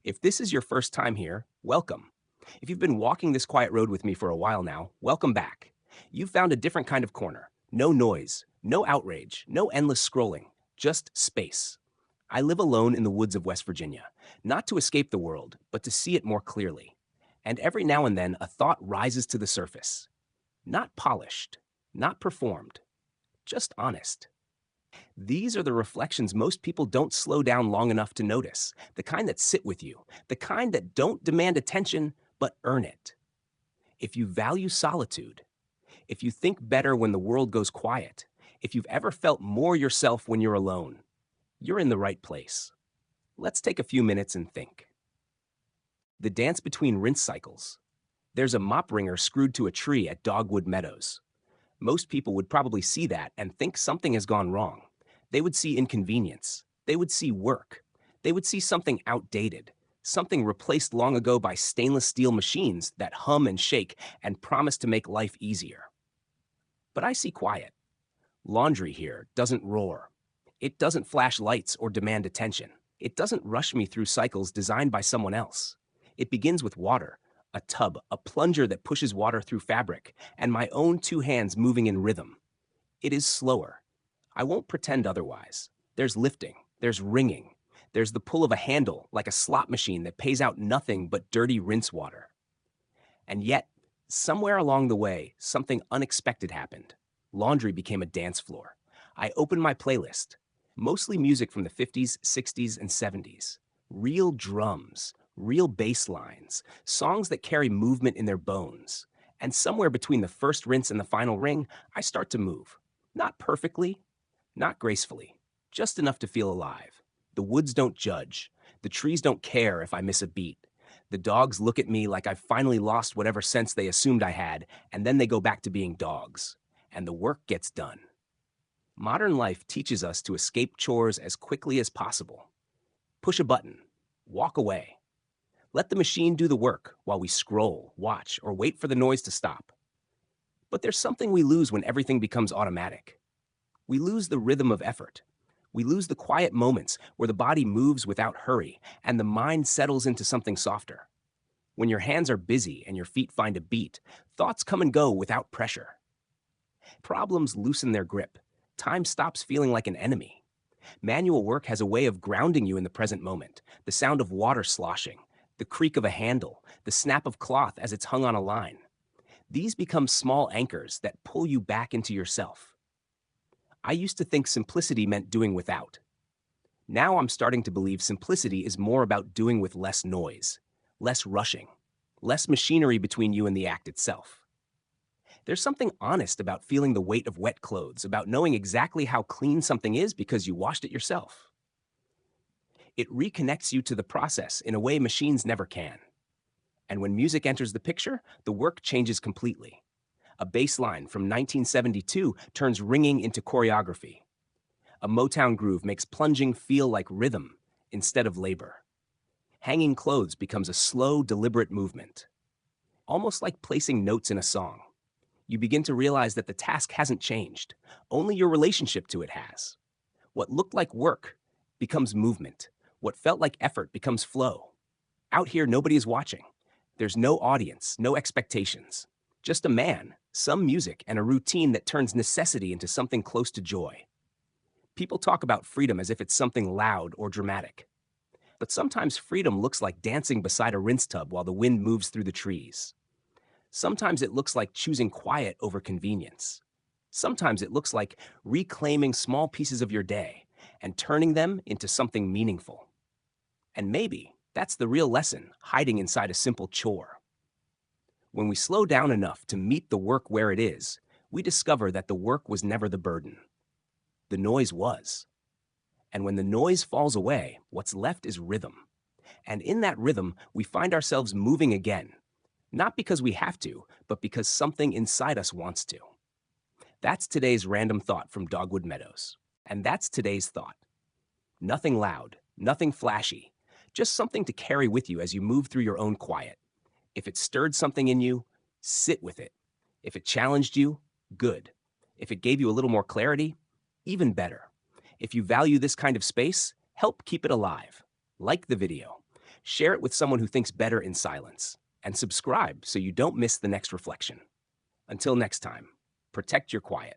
If this is your first time here, welcome. If you've been walking this quiet road with me for a while now, welcome back. You've found a different kind of corner. No noise, no outrage, no endless scrolling, just space. I live alone in the woods of West Virginia, not to escape the world, but to see it more clearly. And every now and then, a thought rises to the surface. Not polished, not performed, just honest. These are the reflections most people don't slow down long enough to notice, the kind that sit with you, the kind that don't demand attention, but earn it. If you value solitude, if you think better when the world goes quiet, if you've ever felt more yourself when you're alone, you're in the right place. Let's take a few minutes and think. The dance between rinse cycles. There's a mop wringer screwed to a tree at Dogwood Meadows. Most people would probably see that and think something has gone wrong. They would see inconvenience. They would see work. They would see something outdated, something replaced long ago by stainless steel machines that hum and shake and promise to make life easier. But I see quiet. Laundry here doesn't roar. It doesn't flash lights or demand attention. It doesn't rush me through cycles designed by someone else. It begins with water, a tub, a plunger that pushes water through fabric, and my own two hands moving in rhythm. It is slower. I won't pretend otherwise. There's lifting, there's wringing, there's the pull of a handle like a slot machine that pays out nothing but dirty rinse water. And yet, somewhere along the way, something unexpected happened. Laundry became a dance floor. I opened my playlist, mostly music from the 50s, 60s, and 70s. Real drums, real bass lines, songs that carry movement in their bones. And somewhere between the first rinse and the final ring, I start to move. Not perfectly, not gracefully, just enough to feel alive. The woods don't judge. The trees don't care if I miss a beat. The dogs look at me like I've finally lost whatever sense they assumed I had, and then they go back to being dogs. And the work gets done. Modern life teaches us to escape chores as quickly as possible. Push a button, walk away. Let the machine do the work while we scroll, watch, or wait for the noise to stop. But there's something we lose when everything becomes automatic. We lose the rhythm of effort. We lose the quiet moments where the body moves without hurry and the mind settles into something softer. When your hands are busy and your feet find a beat, thoughts come and go without pressure. Problems loosen their grip. Time stops feeling like an enemy. Manual work has a way of grounding you in the present moment. The sound of water sloshing, the creak of a handle, the snap of cloth as it's hung on a line. These become small anchors that pull you back into yourself. I used to think simplicity meant doing without. Now I'm starting to believe simplicity is more about doing with less noise, less rushing, less machinery between you and the act itself. There's something honest about feeling the weight of wet clothes, about knowing exactly how clean something is because you washed it yourself. It reconnects you to the process in a way machines never can. And when music enters the picture, the work changes completely. A bass line from 1972 turns ringing into choreography. A Motown groove makes plunging feel like rhythm instead of labor. Hanging clothes becomes a slow, deliberate movement, almost like placing notes in a song. You begin to realize that the task hasn't changed, only your relationship to it has. What looked like work becomes movement. What felt like effort becomes flow. Out here, nobody is watching. There's no audience, no expectations. Just a man, some music, and a routine that turns necessity into something close to joy. People talk about freedom as if it's something loud or dramatic. But sometimes freedom looks like dancing beside a rinse tub while the wind moves through the trees. Sometimes it looks like choosing quiet over convenience. Sometimes it looks like reclaiming small pieces of your day and turning them into something meaningful. And maybe that's the real lesson hiding inside a simple chore. When we slow down enough to meet the work where it is, we discover that the work was never the burden. The noise was. And when the noise falls away, what's left is rhythm. And in that rhythm, we find ourselves moving again. Not because we have to, but because something inside us wants to. That's today's random thought from Dogwood Meadows. And that's today's thought. Nothing loud, nothing flashy, just something to carry with you as you move through your own quiet. If it stirred something in you, sit with it. If it challenged you, good. If it gave you a little more clarity, even better. If you value this kind of space, help keep it alive. Like the video. Share it with someone who thinks better in silence. And subscribe so you don't miss the next reflection. Until next time, protect your quiet.